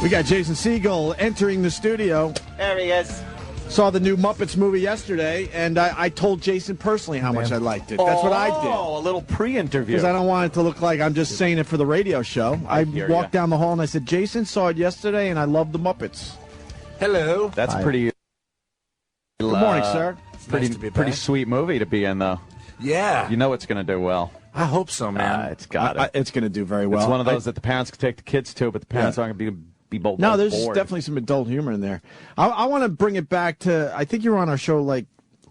We got Jason Segel entering the studio. There he is. Saw the new Muppets movie yesterday, and I told Jason personally how much I liked it. That's what I did. Oh, a little pre-interview. Because I don't want it to look like I'm just saying it for the radio show. I walked down the hall and I said, Jason, saw it yesterday, and I love the Muppets. Hello. That's pretty... Good morning, sir. Pretty sweet movie to be in, though. Yeah. You know it's going to do well. I hope so, man. It's got it. It's going to do very well. It's one of those that the parents can take the kids to, but the parents aren't going to be bold. No, there's definitely some adult humor in there. I want to bring it back to, I think you were on our show like,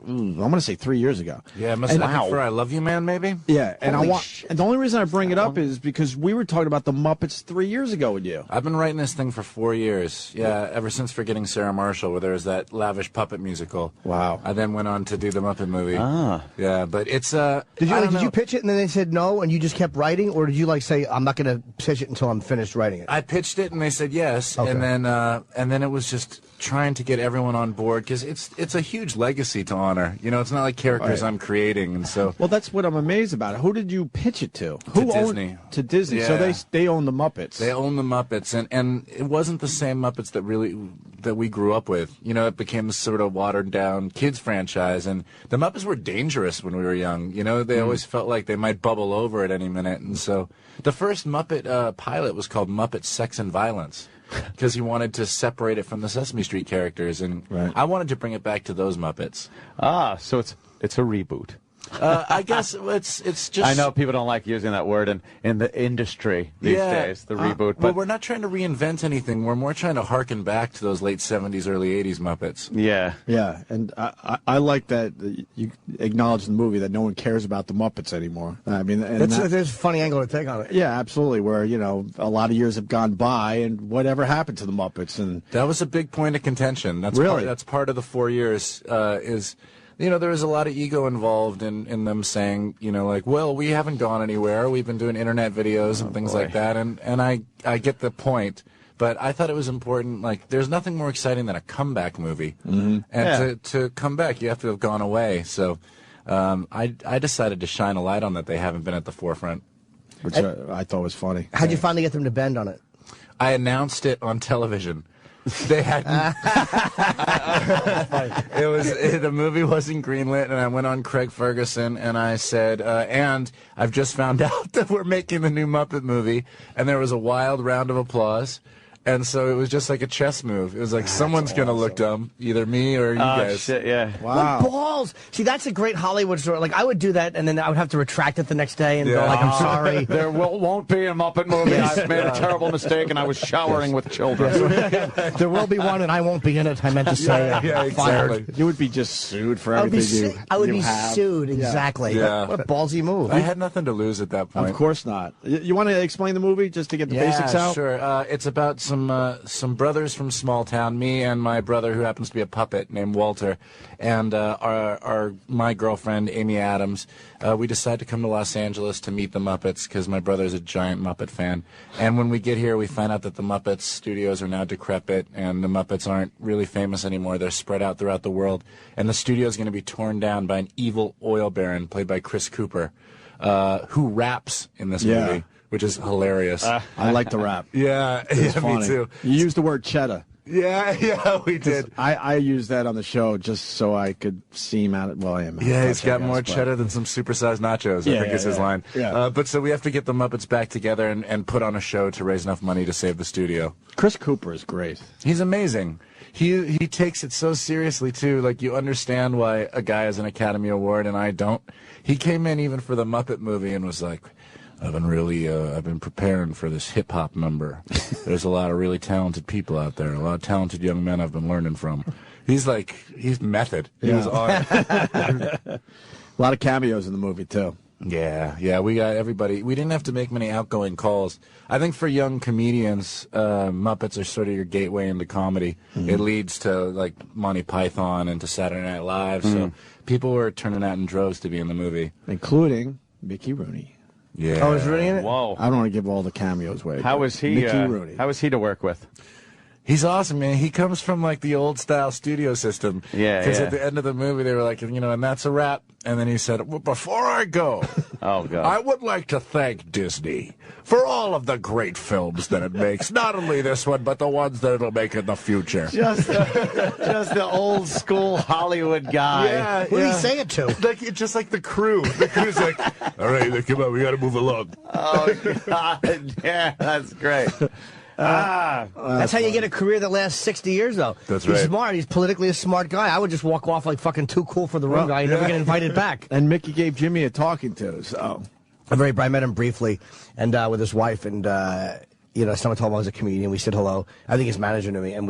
I'm going to say 3 years ago. Yeah, it must have been for I Love You Man, maybe? Yeah, and and the only reason I bring it up is because we were talking about the Muppets 3 years ago with you. I've been writing this thing for 4 years. Yeah, ever since Forgetting Sarah Marshall, where there was that lavish puppet musical. Wow. I then went on to do the Muppet movie. Ah. Yeah, but it's Did you pitch it and then they said no and you just kept writing, or did you like say I'm not going to pitch it until I'm finished writing it? I pitched it and they said yes, Okay. and then it was just trying to get everyone on board because it's a huge legacy to honor. You know, it's not like characters I'm creating, and so. Well, that's what I'm amazed about. Who did you pitch it to? Disney. To Disney. Yeah. So they own the Muppets. They own the Muppets, and it wasn't the same Muppets that we grew up with. You know, it became this sort of watered down kids franchise, and the Muppets were dangerous when we were young. You know, they always felt like they might bubble over at any minute, and so the first Muppet pilot was called Muppet Sex and Violence. Because he wanted to separate it from the Sesame Street characters, and I wanted to bring it back to those Muppets. Ah, so it's a reboot. I guess it's just. I know people don't like using that word in the industry these days, the reboot. Well, But we're not trying to reinvent anything. We're more trying to harken back to those late 70s, early 80s Muppets. yeah. Yeah, and I like that you acknowledge in the movie that no one cares about the Muppets anymore. I mean, There's a funny angle to take on it. yeah, absolutely. Where a lot of years have gone by, and whatever happened to the Muppets? And That was a big point of contention. That's Really? that's part of the 4 years. There was a lot of ego involved in them saying, like, well, we haven't gone anywhere. We've been doing internet videos and things like that. And I get the point. But I thought it was important, like, there's nothing more exciting than a comeback movie. Mm-hmm. And to come back, you have to have gone away. So I decided to shine a light on that they haven't been at the forefront. which I thought was funny. How'd you finally get them to bend on it? I announced it on television. They hadn't. The movie wasn't greenlit, and I went on Craig Ferguson and I said, and I've just found out that we're making the new Muppet movie, and there was a wild round of applause. And so it was just like a chess move. It was like someone's going to look dumb, either me or you guys. Shit, yeah. Wow. What balls? See, that's a great Hollywood story. Like, I would do that, and then I would have to retract it the next day and go, like, I'm sorry. There won't be a Muppet movie. I've made a terrible mistake, and I was showering with children. There will be one, and I won't be in it. I meant to say exactly. fired. You would be just sued for I would everything I would you be have. sued, exactly. Yeah. What a ballsy move. I had nothing to lose at that point. Of course not. You want to explain the movie just to get the basics out? Sure. It's about some brothers from small town, me and my brother who happens to be a puppet named Walter, and my girlfriend Amy Adams. We decided to come to Los Angeles to meet the Muppets because my brother's a giant Muppet fan. And when we get here, we find out that the Muppets studios are now decrepit and the Muppets aren't really famous anymore. They're spread out throughout the world, and the studio is going to be torn down by an evil oil baron played by Chris Cooper, who raps in this movie, which is hilarious. I like the rap. Yeah, Funny. me too. You used the word cheddar. Yeah, we did. I used that on the show just so I could seem out. Well, I am. Yeah, he's got more cheddar than some supersized nachos, I think is his line. Yeah. But so we have to get the Muppets back together and put on a show to raise enough money to save the studio. Chris Cooper is great. He's amazing. He takes it so seriously, too. Like, you understand why a guy has an Academy Award and I don't. He came in even for the Muppet movie and was like, I've been preparing for this hip-hop number. There's a lot of really talented people out there, a lot of talented young men I've been learning from. He's method. He was on it. A lot of cameos in the movie, too. Yeah, we got everybody. We didn't have to make many outgoing calls. I think for young comedians, Muppets are sort of your gateway into comedy. Mm-hmm. It leads to, like, Monty Python and to Saturday Night Live, so people were turning out in droves to be in the movie. Including Mickey Rooney. Yeah. Oh, is Rooney in it? Whoa. I don't want to give all the cameos away. How was he? Mickey Rooney. How was he to work with? He's awesome, man. He comes from like the old style studio system. Yeah, Because yeah. at the end of the movie, they were like, and that's a wrap. And then he said, well, before I go, Oh, God. I would like to thank Disney for all of the great films that it makes. Not only this one, but the ones that it'll make in the future. Just the old school Hollywood guy. Who did he say it to? Like, it's just like the crew. The crew's like, all right, come on, we got to move along. Oh, God. Yeah, that's great. That's how you get a career that lasts 60 years, though. That's He's right. smart. He's politically a smart guy. I would just walk off like fucking too cool for the room guy and never get invited back. And Mickey gave Jimmy a talking to, so. I'm very bright. I met him briefly, and with his wife, and someone told him I was a comedian. We said hello. I think his manager knew me, and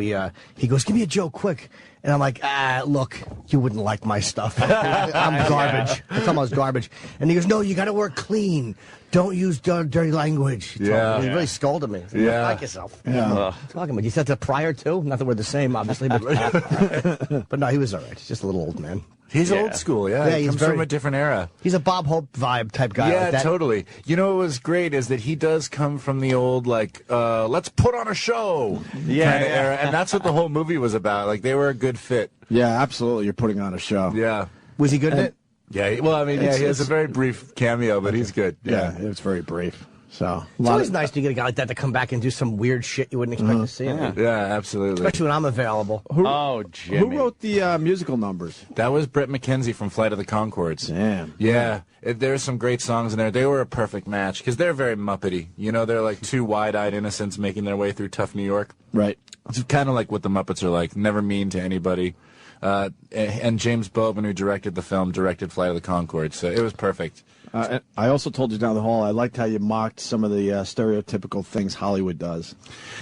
he goes, "Give me a joke, quick." And I'm like, look, you wouldn't like my stuff. I'm garbage. I told him I was garbage, and he goes, "No, you got to work clean. Don't use dirty language." He really scolded me. He said, like yourself. Yeah. What are you talking about? You said that prior too. Not that we're the same, obviously, but no, he was all right. He's just a little old man. He's old school, yeah. Yeah, He he's comes very- from a different era. He's a Bob Hope vibe type guy. Yeah, like that. totally. You know what was great is that he does come from the old, like, let's put on a show kind of era. And that's what the whole movie was about. Like, they were a good fit. Yeah, absolutely. You're putting on a show. Yeah. Was he good at it? Yeah, he has a very brief cameo, but he's good. Yeah, it was very brief. So It's always nice to get a guy like that to come back and do some weird shit you wouldn't expect to see him. Yeah, absolutely. Especially when I'm available. Oh, Jimmy. Who wrote the musical numbers? That was Brett McKenzie from Flight of the Conchords. Damn. Yeah, there's some great songs in there. They were a perfect match because they're very Muppety. You know, they're like two wide-eyed innocents making their way through tough New York. Right. It's kind of like what the Muppets are like, never mean to anybody. And James Bobin, who directed the film, directed Flight of the Conchords, so it was perfect. I also told you down the hall, I liked how you mocked some of the stereotypical things Hollywood does.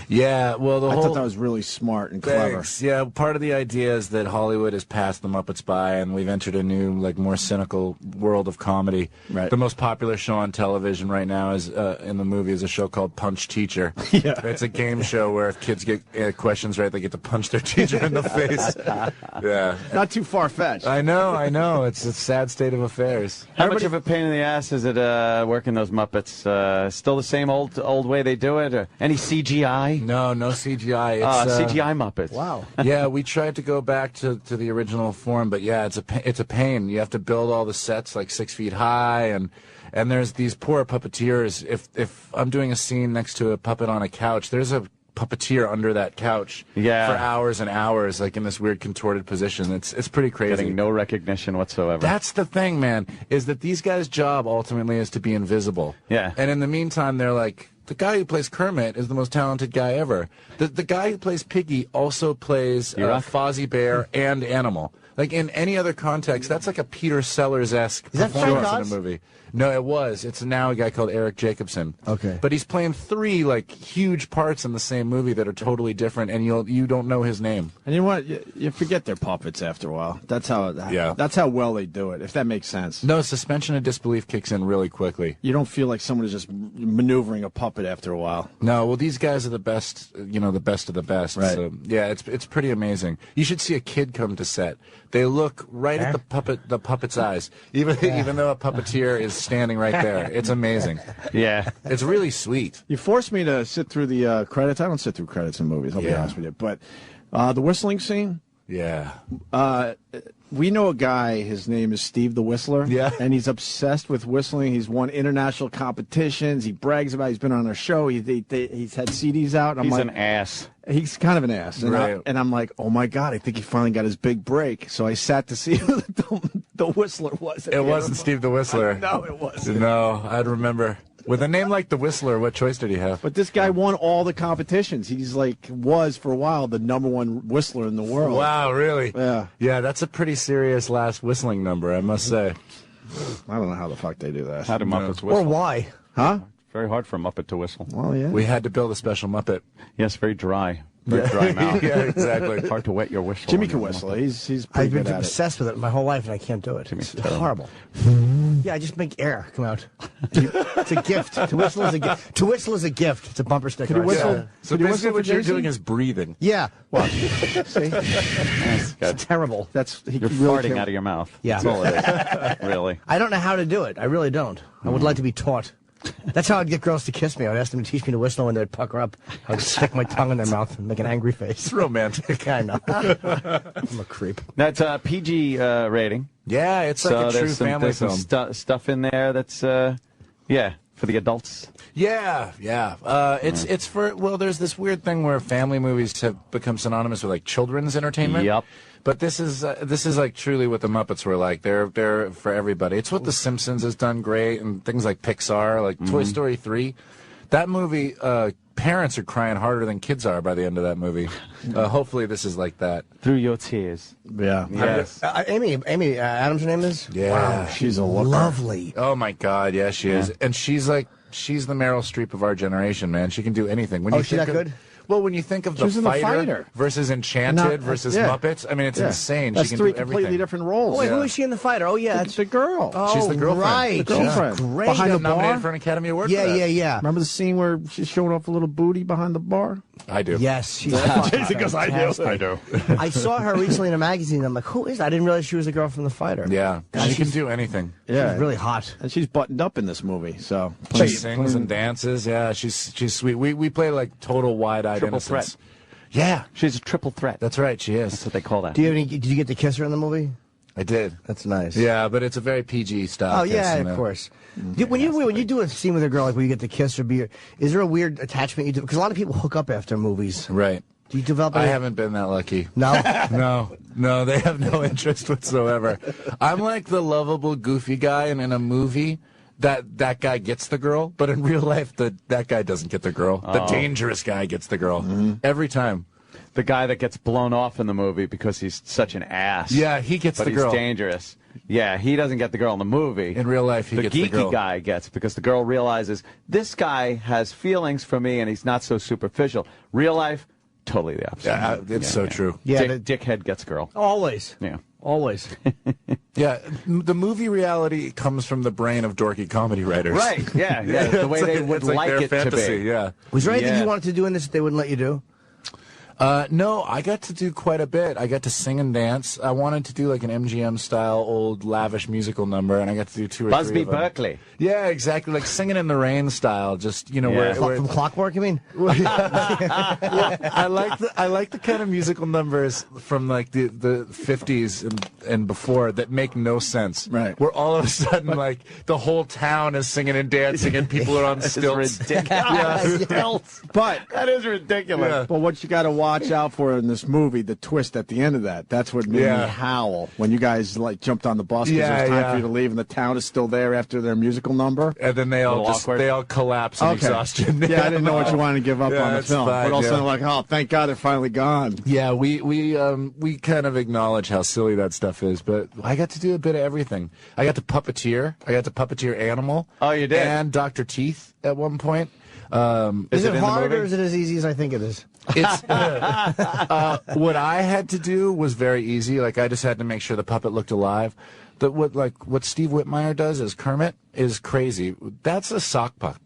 Yeah, well, I thought that was really smart and clever. Thanks. Yeah, part of the idea is that Hollywood has passed the Muppets by, and we've entered a new, like, more cynical world of comedy. Right. The most popular show on television right now is in the movie is a show called Punch Teacher. Yeah. It's a game show where if kids get questions right, they get to punch their teacher in the face. Yeah. Not too far-fetched. I know. It's a sad state of affairs. How much of a pain in the ass is it working those Muppets? Still the same old way they do it? Or any CGI? No CGI. It's CGI Muppets. Wow. Yeah, we tried to go back to the original form, but yeah, it's a pain. You have to build all the sets like 6 feet high, and there's these poor puppeteers. If I'm doing a scene next to a puppet on a couch, there's a puppeteer under that couch for hours and hours, like in this weird contorted position. It's pretty crazy. Getting no recognition whatsoever. That's the thing, man, is that these guys' job ultimately is to be invisible. Yeah. And in the meantime, they're like, the guy who plays Kermit is the most talented guy ever. The guy who plays Piggy also plays Fozzie Bear and Animal. Like, in any other context, that's like a Peter Sellers-esque Is that Frank performance in Oz? a movie. No, it was. It's now a guy called Eric Jacobson. Okay. But he's playing 3, like, huge parts in the same movie that are totally different, and you don't know his name. And you know what? You forget they're puppets after a while. That's how well they do it, if that makes sense. No, suspension of disbelief kicks in really quickly. You don't feel like someone is just maneuvering a puppet after a while. No, well, these guys are the best, the best of the best. Right. So, yeah, it's pretty amazing. You should see a kid come to set. They look right at the puppet's eyes, even though a puppeteer is standing right there. It's amazing. Yeah. It's really sweet. You forced me to sit through the credits. I don't sit through credits in movies, I'll be honest with you. But the whistling scene, Yeah. we know a guy, his name is Steve the Whistler. Yeah. And he's obsessed with whistling. He's won international competitions. He brags about it. He's been on our show. He's had CDs out. He's an ass. He's kind of an ass. And, Right. and I'm like, oh, my God, I think he finally got his big break. So I sat to see who the Whistler was. It wasn't Steve the Whistler. No, it wasn't. No, I'd remember. With a name like the Whistler, what choice did he have? But this guy won all the competitions. He's was for a while the #1 whistler in the world. Wow, really? Yeah. Yeah, that's a pretty serious last whistling number, I must say. I don't know how the fuck they do that. How do Muppets Or whistle? why? Huh? Very hard for a Muppet to whistle. Well, yeah. We had to build a special Muppet. Yes, very dry. Very dry mouth. Yeah, exactly. Hard to wet your whistle. Jimmy on can your whistle. Muppet. He's pretty I've been good at it. obsessed with it my whole life, and I can't do it. Jimmy's It's terrible. horrible. Yeah, I just make air come out. It's a gift. To whistle is a gift. To whistle is a gift. It's a bumper sticker. Can you I whistle? said. So Could you basically whistle what for you're Jason? doing is breathing. Yeah. What? See? That's good. It's terrible. He You're really farting can't- out of your mouth. Yeah. That's all it is. Really. I don't know how to do it. I really don't. I would like to be taught. That's how I'd get girls to kiss me. I'd ask them to teach me to whistle, and they'd pucker up. I'd stick my tongue in their mouth and make an angry face. It's romantic. I know. I'm a creep. That's a PG rating. Yeah, it's like a true there's family some film. stuff in there that's, for the adults. Yeah. It's for, well, there's this weird thing where family movies have become synonymous with like children's entertainment. Yep. But this is like truly what the Muppets were like. They're for everybody. It's what The Simpsons has done great, and things like Pixar, like Toy Story 3. That movie, parents are crying harder than kids are by the end of that movie. Hopefully this is like that. Through your tears. Yeah. Yes. Amy Adams, her name is? Yeah. Wow, She's a looker. lovely. Oh my God, yeah, she is. And she's the Meryl Streep of our generation, man. She can do anything. When She's that good? Well, when you think of She was in The Fighter Fighter. versus Enchanted versus yeah. Muppets, I mean, it's insane. That's she can three do completely everything. different roles. Oh, wait, who is she in The Fighter? Oh, yeah. That's the girl. Oh, She's the girlfriend. Right. The girlfriend. She's great. Behind She the got nominated bar? for an Academy Award for that. Yeah. Remember the scene where she's showing off a little booty behind the bar? I do. Yes, she's Jason goes, I do. I do. I saw her recently in a magazine. I'm like, who is that? I didn't realize she was the girl from The Fighter. Yeah, she can do anything. Yeah. She's really hot. And she's buttoned up in this movie, so. She sings and dances. Yeah, she's sweet. We play like total wide-eyed Triple innocence. threat. Yeah, She's a triple threat. that's right. She That's is. what they call that. Did you get to kiss her in the movie? I did. That's nice. Yeah, but it's a very PG style. Oh yeah, kiss, you of know. course. When you do a scene with a girl, like where you get to kiss or be, is there a weird attachment you do? Because a lot of people hook up after movies. Right. Do you develop? I any- haven't been that lucky. No. No, they have no interest whatsoever. I'm like the lovable, goofy guy, and in a movie, that guy gets the girl, but in real life, that guy doesn't get the girl. The dangerous guy gets the girl every time. The guy that gets blown off in the movie because he's such an ass. Yeah, he gets but the girl. he's dangerous. Yeah, he doesn't get the girl in the movie. In real life, he the gets geeky the girl. guy gets because the girl realizes this guy has feelings for me and he's not so superficial. Real life, totally the opposite. Yeah, it's so true. Yeah, Dickhead gets girl. always. Yeah. Always. Yeah, the movie reality comes from the brain of dorky comedy writers. Right. Yeah. The way they would it's like their it fantasy, to be. Yeah. Was there anything Yeah. you wanted to do in this that they wouldn't let you do? No, I got to do quite a bit. I got to sing and dance. I wanted to do like an MGM style old lavish musical number, and I got to do 2 or 3 Busby of them. Berkeley. Yeah, exactly. Like Singing in the Rain style. Just where From Clockwork, you mean? I like the kind of musical numbers from like the 50s and before that make no sense. Right. Where all of a sudden like the whole town is singing and dancing and people are on stilts. Ridiculous. But That is ridiculous. Yeah. But what you got to watch out for in this movie, the twist at the end of that's what made me Yeah. howl when you guys like jumped on the bus because it was time for you to leave and the town is still there after their musical number. And then they all Little awkward. collapse in exhaustion. Yeah, I didn't know what you wanted to give up Yeah, on the it's film. fine, But also yeah. like, oh, thank God they're finally gone. Yeah, we kind of acknowledge how silly that stuff is, but I got to do a bit of everything. I got to puppeteer. I got to puppeteer Animal. Oh, you did? And Dr. Teeth at one point. Is it it in the hard movie? or is it as easy as I think it is? It's what I had to do was very easy. Like I just had to make sure the puppet looked alive. What Steve Whitmire does as Kermit is crazy. That's a sock puppet.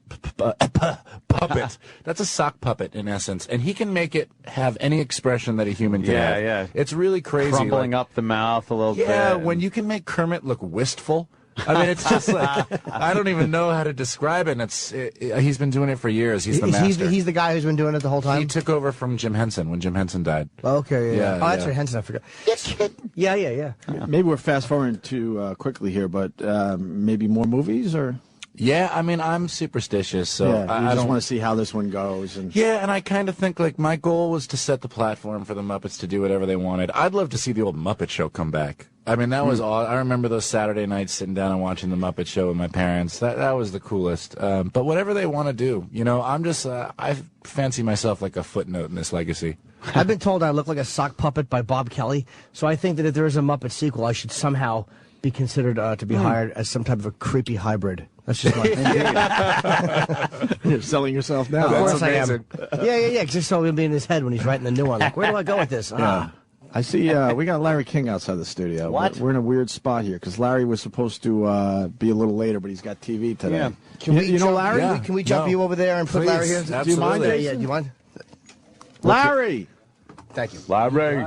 That's a sock puppet in essence, and he can make it have any expression that a human can have. Yeah. It's really crazy. Crumbling like, up the mouth a little bit. Yeah, when you can make Kermit look wistful. I mean, it's just like I don't even know how to describe it. And he's been doing it for years. He's the master. He's the guy who's been doing it the whole time? He took over from Jim Henson when Jim Henson died. Okay, yeah. Yeah, Oh, that's yeah. right, Henson, I forgot. Yeah. Maybe we're fast forwarding too quickly here, but maybe more movies or Yeah, I mean, I'm superstitious, so yeah, I you just don't want to see how this one goes. And Yeah, and I kind of think like my goal was to set the platform for the Muppets to do whatever they wanted. I'd love to see the old Muppet Show come back. I mean, that was all. I remember those Saturday nights sitting down and watching the Muppet Show with my parents. That was the coolest. But whatever they want to do, I'm just I fancy myself like a footnote in this legacy. I've been told I look like a sock puppet by Bob Kelly, so I think that if there is a Muppet sequel, I should somehow be considered to be hired as some type of a creepy hybrid. That's just my thing. you're selling yourself now. Of That's course amazing. I am. Yeah. Just so it'll be in his head when he's writing the new one. Like, where do I go with this? Yeah. I see. We got Larry King outside the studio. What? We're in a weird spot here because Larry was supposed to be a little later, but he's got TV today. Yeah. You know Larry? Yeah. Can we jump No. you over there and put Please, Larry here? absolutely. Do you mind? Yeah, do you mind? Larry. Thank you. Larry.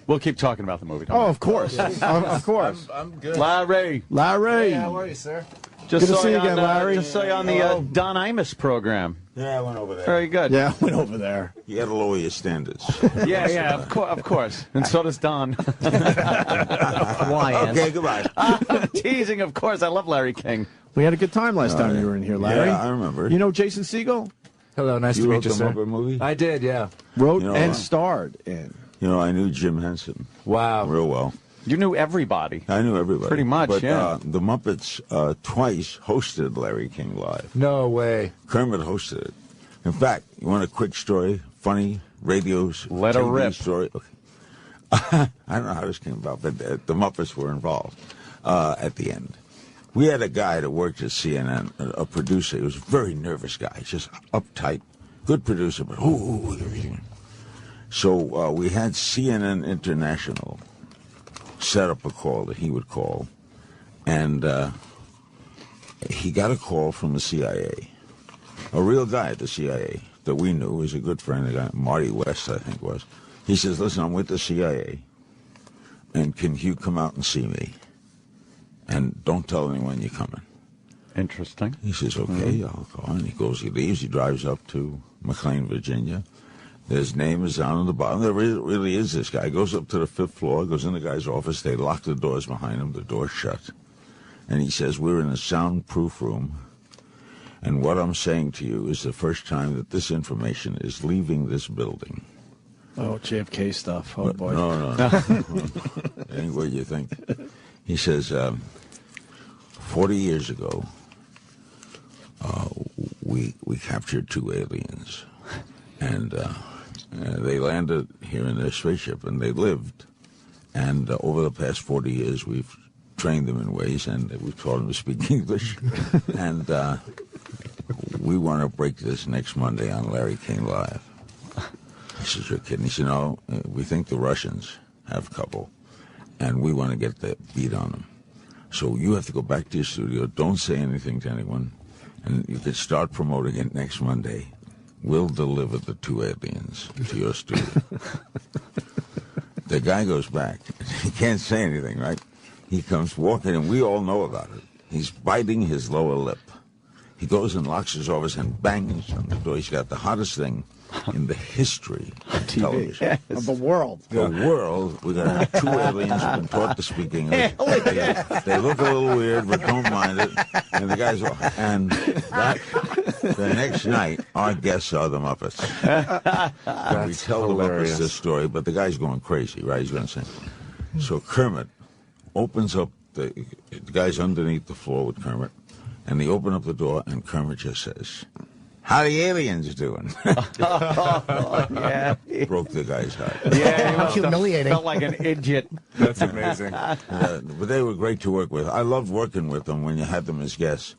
We'll keep talking about the movie. Oh, of course. Of course. I'm good. Larry. Larry. Hey, how are you, sir? Just Good to saw see you on, again, Larry. Just saw you on the Don Imus program. Yeah, I went over there. Very good. Yeah, I went over there. You got to lower your standards. Yeah, of course. And so does Don. Why? Okay, goodbye. I'm teasing, of course. I love Larry King. We had a good time last time you were in here, Larry. Yeah, I remember. You know Jason Segel? Hello, nice You to wrote meet you, the sir. Muppet movie? I did, yeah. Wrote You know, and starred in. You know, I knew Jim Henson Wow. real well. You knew everybody. I knew everybody. Pretty much, but, yeah. the Muppets twice hosted Larry King Live. No way. Kermit hosted it. In fact, you want a quick story? Funny radio's Let her TV rip. story? Okay. I don't know how this came about, but the Muppets were involved at the end. We had a guy that worked at CNN, a producer. He was a very nervous guy, just uptight, good producer, but everything. So we had CNN International set up a call that he would call, and he got a call from the CIA, a real guy at the CIA that we knew. He was a good friend, a guy, Marty West, I think was. He says, listen, I'm with the CIA, and can you come out and see me? And don't tell anyone you're coming. Interesting. He says, okay, I'll go. And he goes, he leaves, he drives up to McLean, Virginia. His name is down on the bottom. There really is this guy. Goes up to the 5th floor, goes in the guy's office. They lock the doors behind him. The door's shut. And he says, we're in a soundproof room. And what I'm saying to you is the first time that this information is leaving this building. Oh, JFK stuff. Oh, boy. No. It ain't what you think. He says, 40 years ago, we captured 2 aliens. And they landed here in their spaceship, and they lived. And over the past 40 years, we've trained them in ways, and we've taught them to speak English. And we want to break this next Monday on Larry King Live. I said, you're kidding. He said, no, we think the Russians have a couple, and we want to get the beat on them. So you have to go back to your studio. Don't say anything to anyone, and you can start promoting it next Monday. We'll deliver the 2 aliens to your studio. The guy goes back. He can't say anything, right? He comes walking, and we all know about it. He's biting his lower lip. He goes and locks his office and bangs on the door. He's got the hottest thing in the history of television. Yes. Of the world. The world, we're going to have 2 aliens who've been taught to speak English. They look a little weird, but don't mind it. And the guys, and the next night, our guests are the Muppets. And we tell hilarious. the Muppets this story, but the guy's going crazy, right? He's going to say. So Kermit opens up, the guy's underneath the floor with Kermit, and they open up the door, and Kermit just says, how the aliens doing? Yeah. Broke the guy's heart. Yeah, he must have Humiliating. felt like an idiot. That's amazing. But they were great to work with. I loved working with them when you had them as guests.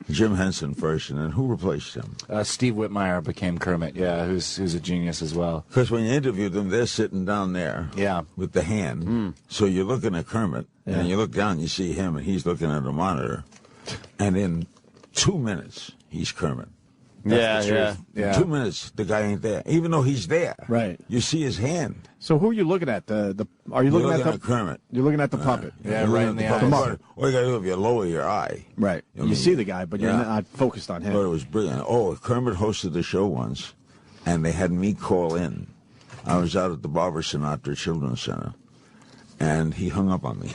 Jim Henson first, and then who replaced him? Steve Whitmire became Kermit, yeah, who's a genius as well. Because when you interviewed them, they're sitting down there Yeah. with the hand. So you're looking at Kermit, and you look down, you see him, and he's looking at a monitor. And in 2 minutes, he's Kermit. That's the truth. Yeah. In 2 minutes, the guy ain't there, even though he's there. Right. You see his hand. So who are you looking at? Are you You're looking at the Kermit. You're looking at the puppet. Yeah, You're right looking in at the puppet. eyes. All you got to do is you lower your eye. Right. I You mean, see the guy, but you're yeah. not focused on him. But it was brilliant. Oh, Kermit hosted the show once, and they had me call in. I was out at the Barbara Sinatra Children's Center, and he hung up on me.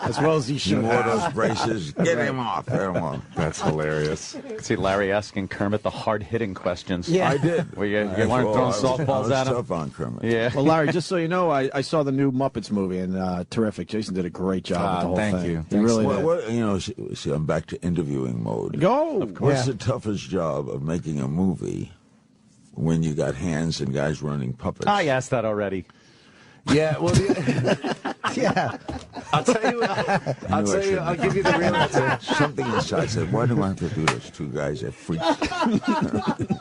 As well as he He should wore have. those braces. Get him off. Get him off. That's hilarious. See Larry asking Kermit the hard-hitting questions. Yeah. I did. Where you After weren't all, throwing I was softballs at him? tough on Kermit. Yeah. Well, Larry, just so you know, I saw the new Muppets movie, and terrific. Jason did a great job with the whole thank thing. you. He Thanks. really Well, did. see, I'm back to interviewing mode. Go. What's the toughest job of making a movie when you got hands and guys running puppets? I asked that already. Yeah, well, Yeah. I'll tell you. I'll give you the real answer. Something inside said, why do I have to do this? 2 guys that freak.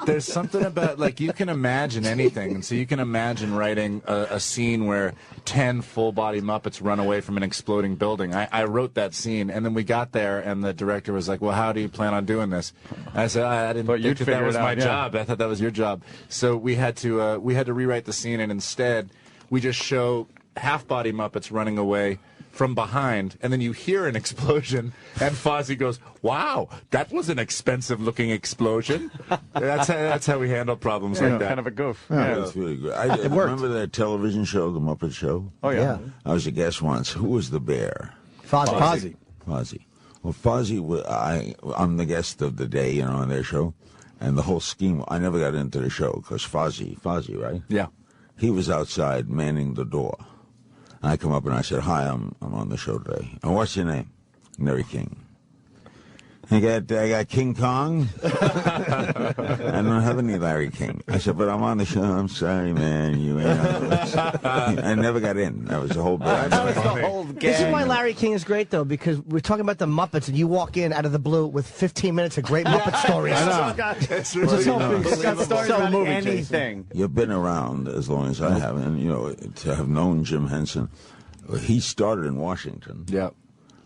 There's something about, like, you can imagine anything. And so you can imagine writing a scene where 10 full-body Muppets run away from an exploding building. I wrote that scene, and then we got there, and the director was like, well, how do you plan on doing this? I said, I didn't But you'd think that figure was it my out, yeah. job. I thought that was your job. So we had to rewrite the scene, and instead we just show half-body Muppets running away from behind, and then you hear an explosion, and Fozzie goes, "Wow, that was an expensive-looking explosion." That's how we handle problems like that. Kind of a goof. Yeah, it's really good. I remember that television show, The Muppet Show? Oh, yeah. I was a guest once. Who was the bear? Fozzie. Fozzie. Well, Fozzie, I'm the guest of the day, on their show. And the whole scheme, I never got into the show because Fozzie, right? Yeah. He was outside manning the door. And I come up and I said, "Hi, I'm on the show today. And what's your name?" "Larry King." I got King Kong. I don't have any Larry King. I said, "But I'm on the show." "I'm sorry, man. You ain't on this." I never got in. That was the whole bit. This is why Larry King is great, though, because we're talking about the Muppets, and you walk in out of the blue with 15 minutes of great Muppet stories. I know. It's really It's got stories about anything. You've been around as long as I have, and to have known Jim Henson, he started in Washington, Yeah.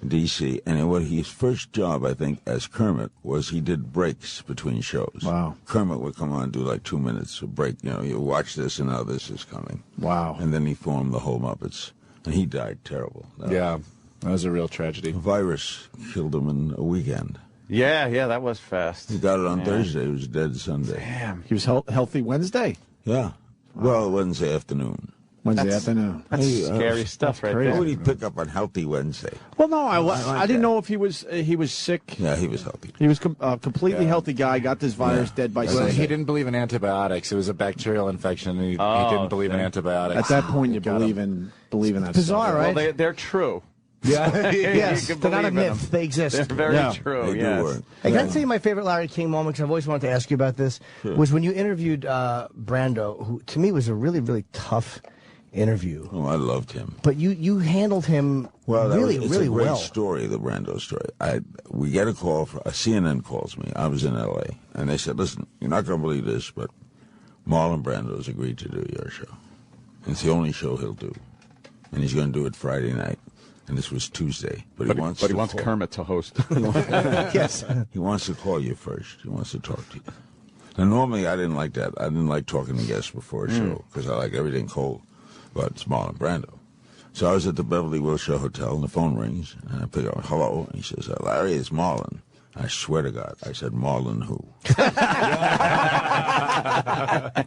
D.C., and his first job, I think, as Kermit was he did breaks between shows. Wow. Kermit would come on and do like 2 minutes of break. You watch this, and now this is coming. Wow. And then he formed the whole Muppets, and he died terrible. Yeah. That was a real tragedy. A virus killed him in a weekend. Yeah, that was fast. He got it on Thursday. He was dead Sunday. Damn. He was healthy Wednesday. Yeah. Well, Wednesday afternoon. Wednesday afternoon. That's scary stuff right crazy. How there. would he pick up on Healthy Wednesday? Well, no, I like didn't that. know if he was sick. Yeah, he was healthy. He was a completely healthy guy. Got this virus, dead by Well, Sunday. he didn't believe in antibiotics. It was a bacterial infection, and he didn't believe in antibiotics. At that point, you believe in that. Bizarre, stuff. right? Well, they're true. Yeah. Yes, You can they're not a believe in myth. They exist. They're very Yeah. true. They do Yes. work. Hey, can I tell you my favorite Larry King moment? Because I've always wanted to ask you about this. Was when you interviewed Brando, who to me was a really, really tough interview. Oh, I loved him. But you handled him really, it's really a great well. story, the Brando story. We get a call, CNN calls me. I was in L.A., and they said, "Listen, you're not going to believe this, but Marlon Brando's agreed to do your show. And it's the only show he'll do. And he's going to do it Friday night." And this was Tuesday. But he wants Kermit to host. Yes. He wants to call you first. He wants to talk to you. Now, normally, I didn't like that. I didn't like talking to guests before a show because I like everything cold. But it's Marlon Brando. So I was at the Beverly Wilshire Hotel, and the phone rings, and I pick up, "Hello," and he says, "Larry, it's Marlon." I swear to God, I said, "Marlon who?"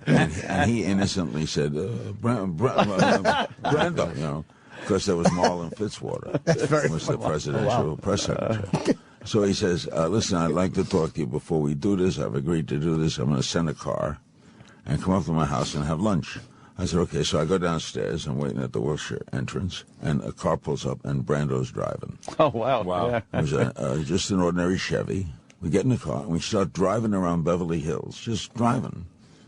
and he innocently said, "Brando," because there was Marlon Fitzwater, who was the presidential press secretary. So he says, "Listen, I'd like to talk to you before we do this. I've agreed to do this. I'm going to send a car and come up to my house and have lunch." I said, "Okay." So I go downstairs. I'm waiting at the Wilshire entrance, and a car pulls up, and Brando's driving. Oh, wow. Yeah. It was just an ordinary Chevy. We get in the car, and we start driving around Beverly Hills, just driving,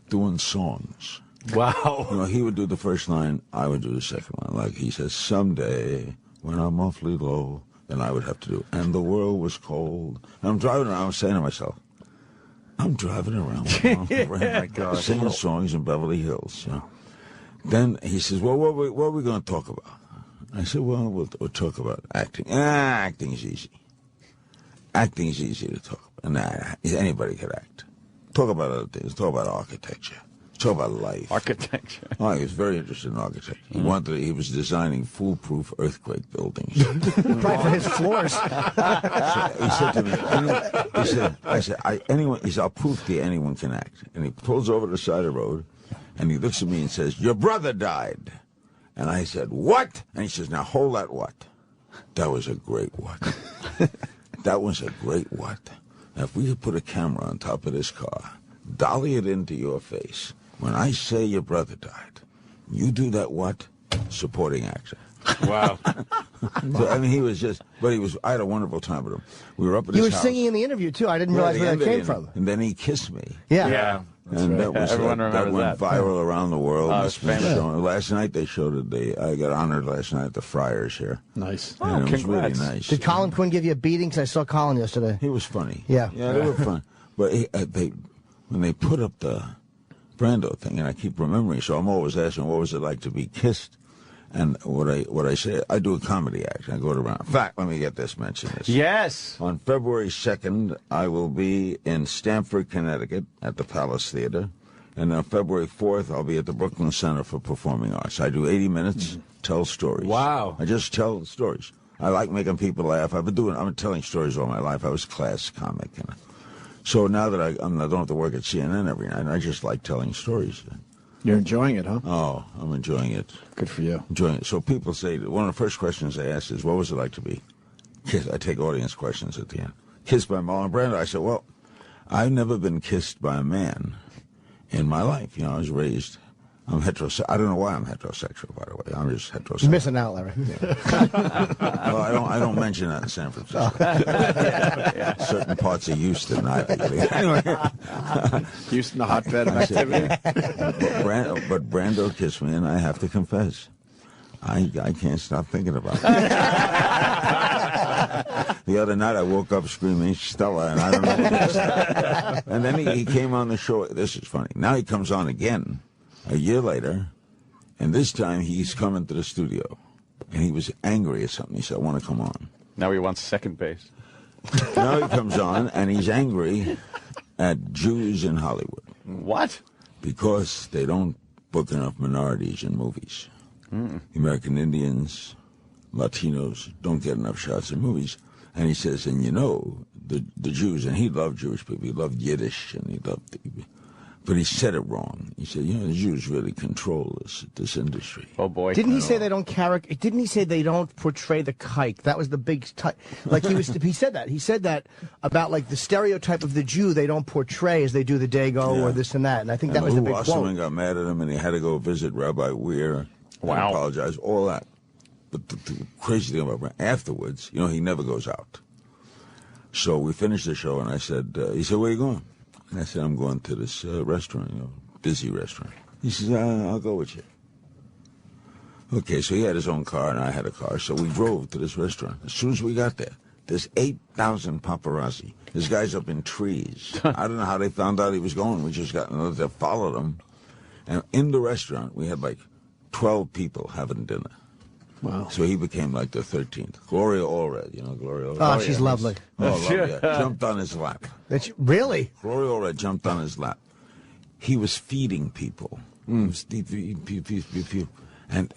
doing songs. Wow. He would do the first line, I would do the second line. Like he says, "Someday, when I'm awfully low," then I would have to do, "And the world was cold." And I'm driving around, saying to myself, I'm driving around singing songs in Beverly Hills. Then he says, "Well, what are we going to talk about?" I said, "Well, we'll talk about acting." Acting's easy. Acting's easy to talk about. Anybody can act. Talk about other things. Talk about architecture. Talk about life. Architecture. Oh, he was very interested in architecture. He was designing foolproof earthquake buildings. Right for his floors. So he said to me, "I'll prove to you anyone can act." And he pulls over to the side of the road, and he looks at me and says, "Your brother died." And I said, "What?" And he says, "Now hold that what." That was a great what. That was a great what. Now, if we could put a camera on top of this car, dolly it into your face, when I say your brother died, you do that what? Supporting actor. Wow. So, I mean, I had a wonderful time with him. We were up at his You were house. singing in the interview, too. I didn't realize where that came from. And then he kissed me. Yeah. Yeah. And that was Everyone that remembers went that. viral around the world. Oh, it's famous. Last night they showed it. I got honored last night at the Friars here. Nice. And it was really congrats. nice. Did Colin Quinn give you a beating? Because I saw Colin yesterday. He was funny. Yeah. Yeah, they were fun. But when they put up the Brando thing, and I keep remembering, so I'm always asking, what was it like to be kissed? And what I say, I do a comedy act. I go around. In fact, let me get this mentioned. Yes. On February 2nd, I will be in Stamford, Connecticut, at the Palace Theater. And on February 4th, I'll be at the Brooklyn Center for Performing Arts. I do 80 minutes, tell stories. Wow. I just tell stories. I like making people laugh. I've been telling stories all my life. I was a class comic. So now that I don't have to work at CNN every night, I just like telling stories. You're enjoying it, huh? Oh, I'm enjoying it. Good for you. Enjoying it. So people say, one of the first questions they ask is, what was it like to be kissed? I take audience questions at the end. Kissed by Marlon Brando. I said, well, I've never been kissed by a man in my life. I was raised, I'm heterosexual. I don't know why I'm heterosexual, by the way. I'm just heterosexual. You're missing out, Larry. Well, I don't mention that in San Francisco. Certain parts of Houston, anyway. Houston, the hotbed of activity. But Brando kissed me, and I have to confess, I can't stop thinking about it. The other night I woke up screaming Stella, and I don't know what it is. And then he came on the show. This is funny. Now he comes on again a year later, and this time he's coming to the studio. And he was angry at something. He said, I want to come on. Now he wants second base. Now he comes on, and he's angry at Jews in Hollywood. What? Because they don't book enough minorities in movies. American Indians, Latinos don't get enough shots in movies. And he says, and the Jews, and he loved Jewish people. He loved Yiddish, and he loved... But he said it wrong. He said, the Jews really control this industry. Oh, boy. Didn't he say they don't Didn't he say they don't portray the kike? That was the big... he said that. He said that about, the stereotype of the Jew they don't portray as they do the Dago or this and that. And I think that was the big quote. Wasserman got mad at him, and he had to go visit Rabbi Weir. Wow. And apologize, all that. But the crazy thing about Brando, afterwards, he never goes out. So we finished the show, and I said, he said, where are you going? And I said, I'm going to this restaurant, busy restaurant. He says, I'll go with you. Okay, so he had his own car, and I had a car, so we drove to this restaurant. As soon as we got there, there's 8,000 paparazzi. This guy's up in trees. I don't know how they found out he was going. We just they followed him. And in the restaurant, we had 12 people having dinner. Wow. So he became the 13th. Gloria Allred, Gloria Allred. Oh, she's lovely. Oh, lovely. Yeah. Jumped on his lap. Really? Gloria Allred jumped on his lap. He was feeding people. And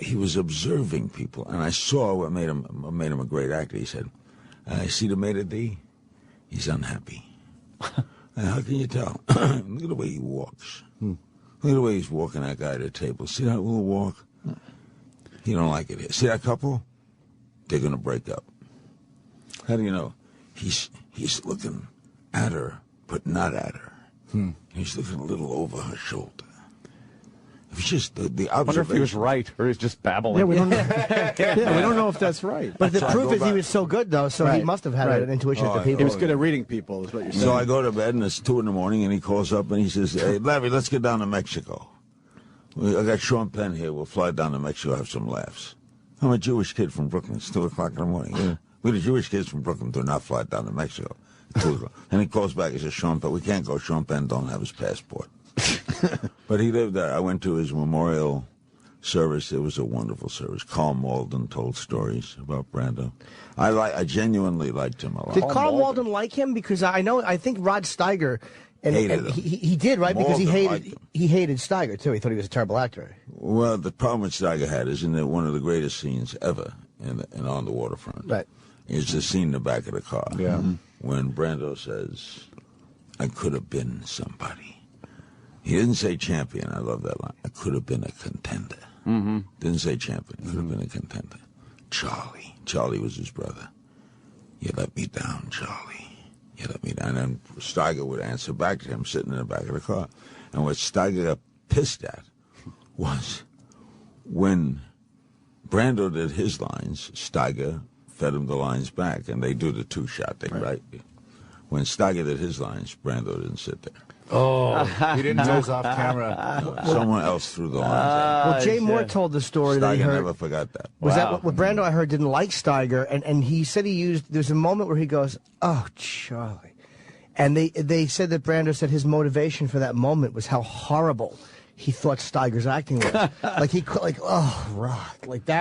he was observing people. And I saw what made him a great actor. He said, I see the maitre d'. He's unhappy. How can you tell? Look at the way he walks. Look at the way he's walking that guy at the table. See that little walk? He don't like it here. See that couple? They're going to break up. How do you know? He's looking at her, but not at her. He's looking a little over her shoulder. It's just the observation. I wonder if he was right, or he's just babbling. Yeah, we don't know. We don't know if that's right. But the proof is he was so good, though, so he must have had an intuition to people. He was good at reading people, is what you're saying. So I go to bed, and it's 2 a.m, and he calls up, and he says, hey, Larry, let's get down to Mexico. I got Sean Penn here. We'll fly down to Mexico, have some laughs. I'm a Jewish kid from Brooklyn. It's 2 o'clock in the morning. We the Jewish kids from Brooklyn do not fly down to Mexico. 2 o'clock. And he calls back. He says, Sean Penn, we can't go. Sean Penn don't have his passport. But he lived there. I went to his memorial service. It was a wonderful service. Carl Malden told stories about Brando. I genuinely liked him a lot. Did Carl Malden like him? Because I think Rod Steiger... Hated him. He did, right? Malden because he hated Steiger, too. He thought he was a terrible actor. Well, the problem with Steiger had is in one of the greatest scenes ever in On the Waterfront. Right. Is the scene in the back of the car. Yeah. When Brando says, I could have been somebody. He didn't say champion. I love that line. I could have been a contender. Mm-hmm. Didn't say champion. Could have been a contender. Charlie. Charlie was his brother. You let me down, Charlie. You let me down. And then Steiger would answer back to him sitting in the back of the car. And what Steiger got pissed at was when Brando did his lines, Steiger fed him the lines back, and they do the two-shot thing, right? When Steiger did his lines, Brando didn't sit there. Oh, he didn't doze off camera. Someone else threw the lines Well, Jay Moore told the story that he Steiger heard. never forgot that. Was that what Brando, I heard, didn't like Steiger, and he said there's a moment where he goes, oh, Charlie. And they said that Brando said his motivation for that moment was how horrible he thought Steiger's acting was. That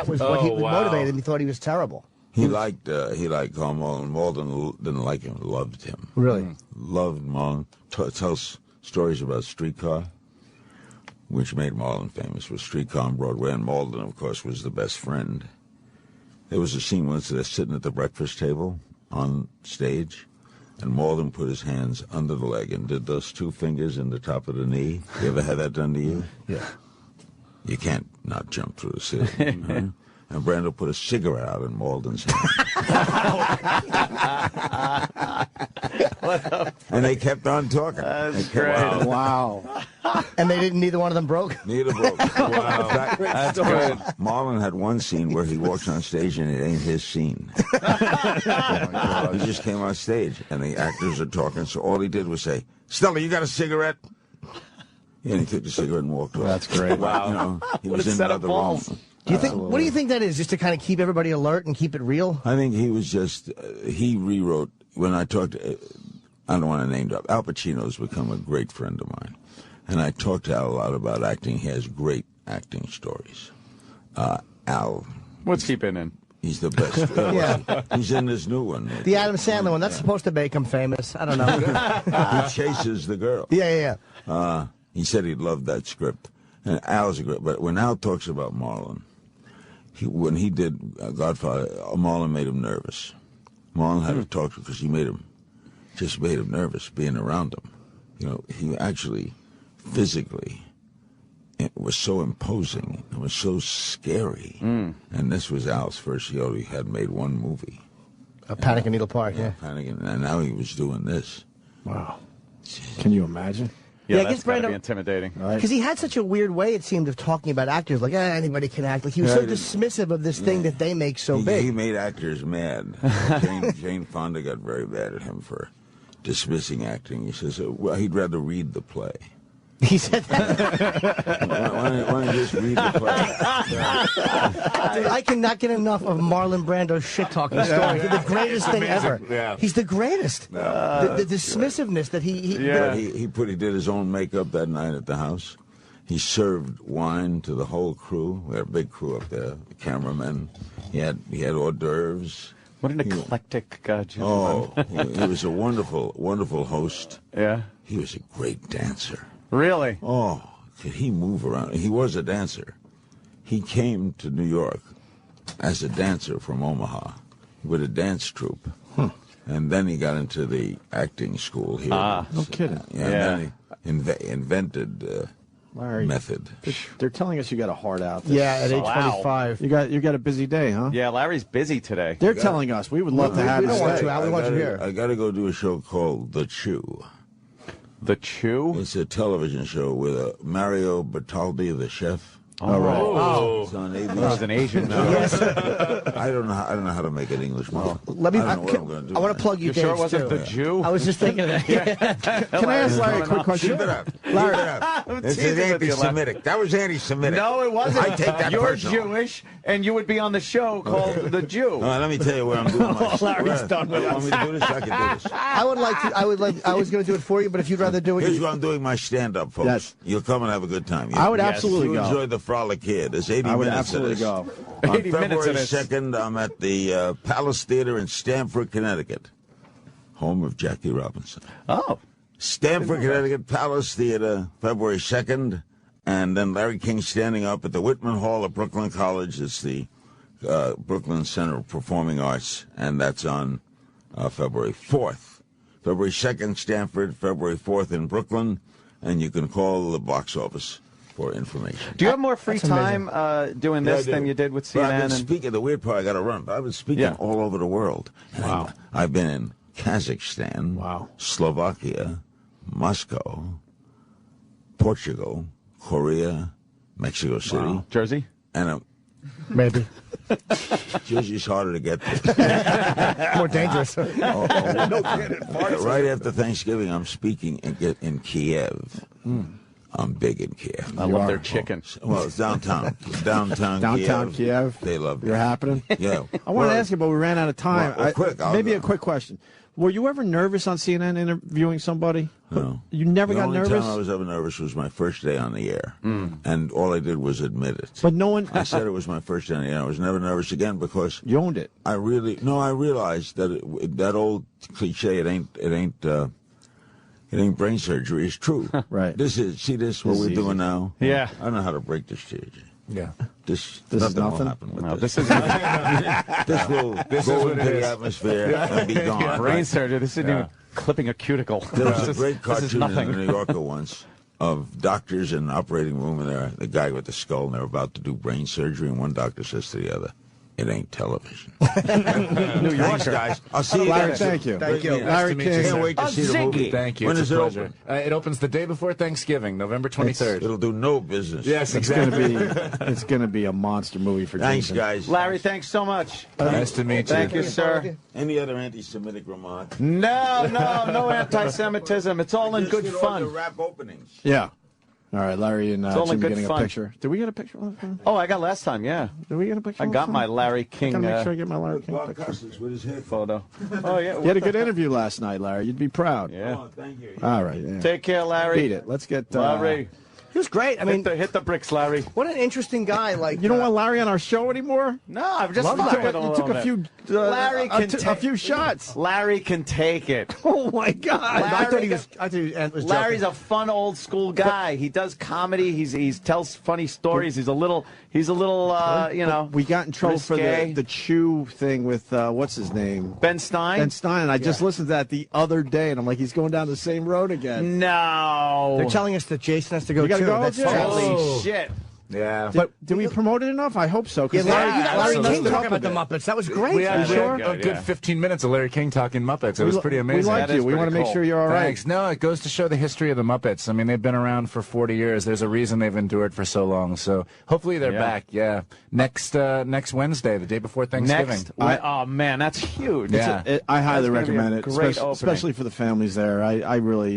was what he motivated him. He thought he was terrible. He liked Carl Malden. Malden didn't like him, loved him. Really? Loved Malden. Tells stories about Streetcar. which made Marlon famous, was Streetcar on Broadway, and Malden, of course, was the best friend. There was a scene once they're sitting at the breakfast table on stage, and Malden put his hands under the leg and did those two fingers in the top of the knee. You ever had that done to you? Yeah. You can't not jump through the ceiling. Huh? And Brando put a cigarette out in Malden's hand. And they kept on talking. That's great. Wow. And neither one of them broke? Neither broke. Wow. That's good. Marlon had one scene where he walks on stage and it ain't his scene. He just came on stage and the actors are talking, so all he did was say, "Stella, you got a cigarette?" And he took the cigarette and walked off. That's great. Wow. You know, he What was a in set of another balls. room. What do you think that is? Just to kind of keep everybody alert and keep it real? I think he was just, he rewrote, when I talked to, I don't want to name drop, Al Pacino's become a great friend of mine. And I talked to Al a lot about acting. He has great acting stories. Al. What's he been in? He's the best. Yeah. He's in this new one. The Adam Sandler one. That's supposed to make him famous. I don't know. He chases the girl. Yeah. He said he loved that script. And Al's a great, but when Al talks about Marlon, when he did Godfather, Marlon made him nervous. Marlon had to talk to him because he made him nervous being around him. You know, he actually, physically, it was so imposing. It was so scary. And this was Al's first. He only had made one movie. Panic in Needle Park, yeah. Panic, and now he was doing this. Wow. Can you imagine? Yeah, I that's guess got to Brando- be intimidating. Because he had such a weird way, it seemed, of talking about actors. Like, anybody can act. Like, he was so dismissive of this thing that they make so big. He made actors mad. Jane Fonda got very mad at him for dismissing acting. He says, well, he'd rather read the play. He said that. Why don't you just read the play? Dude, I cannot get enough of Marlon Brando's shit-talking stories. They're the greatest thing ever. Yeah. He's the greatest. The dismissiveness that he He did his own makeup that night at the house. He served wine to the whole crew. We had a big crew up there, the cameramen. He had hors d'oeuvres. What an eclectic gentleman. Oh, he was a wonderful, wonderful host. Yeah. He was a great dancer. Really? Oh, could he move around? He was a dancer. He came to New York as a dancer from Omaha with a dance troupe. And then he got into the acting school here. No kidding. Yeah. And then he invented Larry, method. they're telling us you got a heart out. Yeah, at age Wow. 25. You got a busy day, huh? Yeah, Larry's busy today. They're telling us. We would love to have we you don't want stay. to, Al. We want you here. I got to go do a show called The Chew. The Chew? It's a television show with Mario Bertaldi, the chef. All right. Oh. It's on ABC. That was an Asian. I don't know how to make it English. Let me. I don't know what I'm going to do. I want to plug you, You sure it Dave, wasn't too. the Jew? I was just thinking of that. Can I ask Larry a quick question? Keep it up. Keep it up. This is teasing with you, anti-Semitic. That was anti-Semitic. No, it wasn't. I take that You're personal. Jewish, and you would be on the show called The Jew. All right, let me tell you where I'm doing my. Larry's done with Want me to do this? I can do this. I would like to. I was going to do it for you, but if you'd rather do it, Here's where I'm doing my stand-up, folks. Yes. You'll come and have a good time. I would Yes. absolutely You go. enjoy the frolic here. There's 80 I would minutes of absolutely this. go. On 80 minutes February of this. 2nd, I'm at the Palace Theater in Stamford, Connecticut, home of Jackie Robinson. Oh. Stamford, Connecticut, Palace Theater, February 2nd, and then Larry King standing up at the Whitman Hall of Brooklyn College. It's the Brooklyn Center of Performing Arts, and that's on February 4th. February 2nd, Stamford, February 4th in Brooklyn, and you can call the box office for information. Do you have more free That's amazing. time doing this Yeah, I do. than you did with But I've CNN? been And speaking, the weird part, I got to run, but I've been speaking all over the world. And Wow. I've been in Kazakhstan, Wow. Slovakia, Moscow, Portugal, Korea, Mexico City, Jersey? and maybe Jersey's harder to get to. more dangerous. Right after Thanksgiving, I'm speaking in Kiev. I'm big in Kiev. I love their chicken. Well, it's downtown. Downtown Kiev. They love me. You're happening. Yeah. I wanted to ask you, but we ran out of time. Well, quick, I'll maybe go. a quick question. Were you ever nervous on CNN interviewing somebody? No. You never The got only nervous? time I was ever nervous was my first day on the air. And all I did was admit it. But no one. I said it was my first day on the air. I was never nervous again because You owned it. I realized that that old cliche, it ain't getting brain surgery is true. Right. This is what is we're easy. doing now. Yeah. I don't know how to break this to you. Yeah. This is will nothing? happen with No, this. this is This will go into the atmosphere and be gone. brain surgery. This isn't even clipping a cuticle. There was This a is- great this is cartoon nothing. in the New Yorker once of doctors in an operating room, and they're the guy with the skull, and they're about to do brain surgery, and one doctor says to the other, "It ain't television." New Thanks, Yorker. guys. I'll see you Larry, guys. thank you. Thank you. Larry Nice to meet you, King. sir. Can't wait to see the movie. Thank you. When It's is a it pleasure. open? It opens the day before Thanksgiving, November 23rd. It'll do no business. Yes, It's gonna exactly. be it's gonna be a monster movie for Thanks, Jason. guys. Larry, thanks so much. Nice to meet you. Thank you, sir. Any other anti-Semitic remark? No anti-Semitism. It's all in Just good get all fun. the rap openings. Yeah. All right, Larry and only Jim good getting fun. a picture. Did we get a picture last time? Oh, I got last time, yeah. Did we get a picture? I last got time? my Larry King Gotta make sure I get my Larry King Bob picture. Costas with his head. photo. Oh, yeah. You had a good interview last night, Larry. You'd be proud. Yeah. Oh, thank you. All right. Yeah. Take care, Larry. Beat it. Let's get Larry. He was great. I mean, hit the bricks, Larry. what an interesting guy. Like, You don't want Larry on our show anymore? No, I've just Love fucked Larry. with him You a took little a few. bit. Larry can a take- few shots. Larry can take it. Oh my God! I thought he was. I thought he was joking. Larry's a fun old school guy. He does comedy. He tells funny stories. He's a little you know. We got in trouble for risque. the Chew thing with what's his name? Ben Stein. Ben Stein. And I just listened to that the other day, and I'm like, he's going down the same road again. No. They're telling us that Jason has to go You gotta too. go? That's Yeah. totally. Holy shit. Yeah. But did we promote it enough? I hope so. Yeah, Because Larry, Larry Larry King messed it up talking a about the bit. Muppets. That was great. We had sure? a good 15 minutes of Larry King talking Muppets. It was pretty amazing. We like That you. is We want to pretty make cool. sure you're all right. Thanks. No, it goes to show the history of the Muppets. I mean, they've been around for 40 years. There's a reason they've endured for so long. So hopefully they're Yeah. back. Yeah. Next Wednesday, the day before Thanksgiving. Next. Oh man, that's huge. Yeah. I highly That's gonna be a recommend it, great especially for the families there.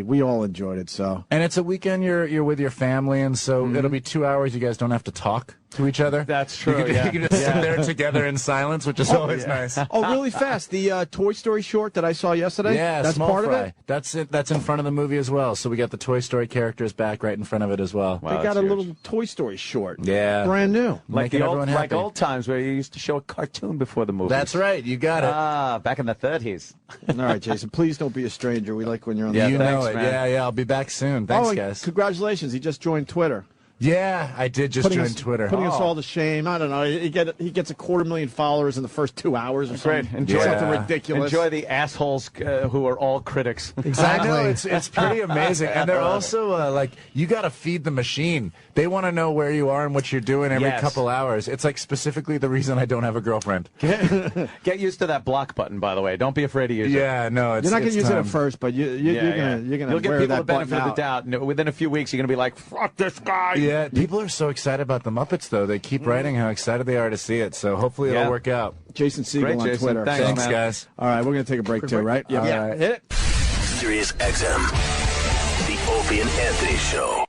We all enjoyed it. So And it's a weekend you're with your family, and so it'll be 2 hours. You guys don't have to talk to each other. That's true, You can, yeah. you can just sit there together in silence, which is always nice. oh, really fast. The Toy Story short that I saw yesterday. Yeah, that's small part fry. of it. That's it. That's in front of the movie as well. So we got the Toy Story characters back right in front of it as well. Wow. They got that's a huge. little Toy Story short. Yeah. brand new. like Making the old, everyone happy. old times where you used to show a cartoon before the movie. That's right. You got it. Ah, back in the 30s. All right, Jason. Please don't be a stranger. We like when you're on Yeah, the you show. know thanks, it. man. Yeah. I'll be back soon. Thanks, and guys. congratulations. He just joined Twitter. Yeah, I did just join Twitter. Putting us all to shame. I don't know. He gets 250,000 followers in the first 2 hours or Great. something. Enjoy something Yeah. ridiculous. Enjoy the assholes who are all critics. Exactly. I know, it's pretty amazing. And they're also like, you got to feed the machine. They want to know where you are and what you're doing every Yes. couple hours. It's like specifically the reason I don't have a girlfriend. Get used to that block button, by the way. Don't be afraid to use it. Yeah, no, it's You're not going it's to use it time. at first, but you're going You'll to get wear people that the benefit button of the out. doubt. And within a few weeks, you're going to be like, fuck this guy. Yeah, people are so excited about the Muppets, though. They keep writing how excited they are to see it. So hopefully Yeah. it'll work out. Jason Segel Great, on Jason. Twitter. Thanks, Thanks, man. guys. All right, we're going to take a break too, right? All right. Hit it. Sirius XM. The Opie and Anthony Show.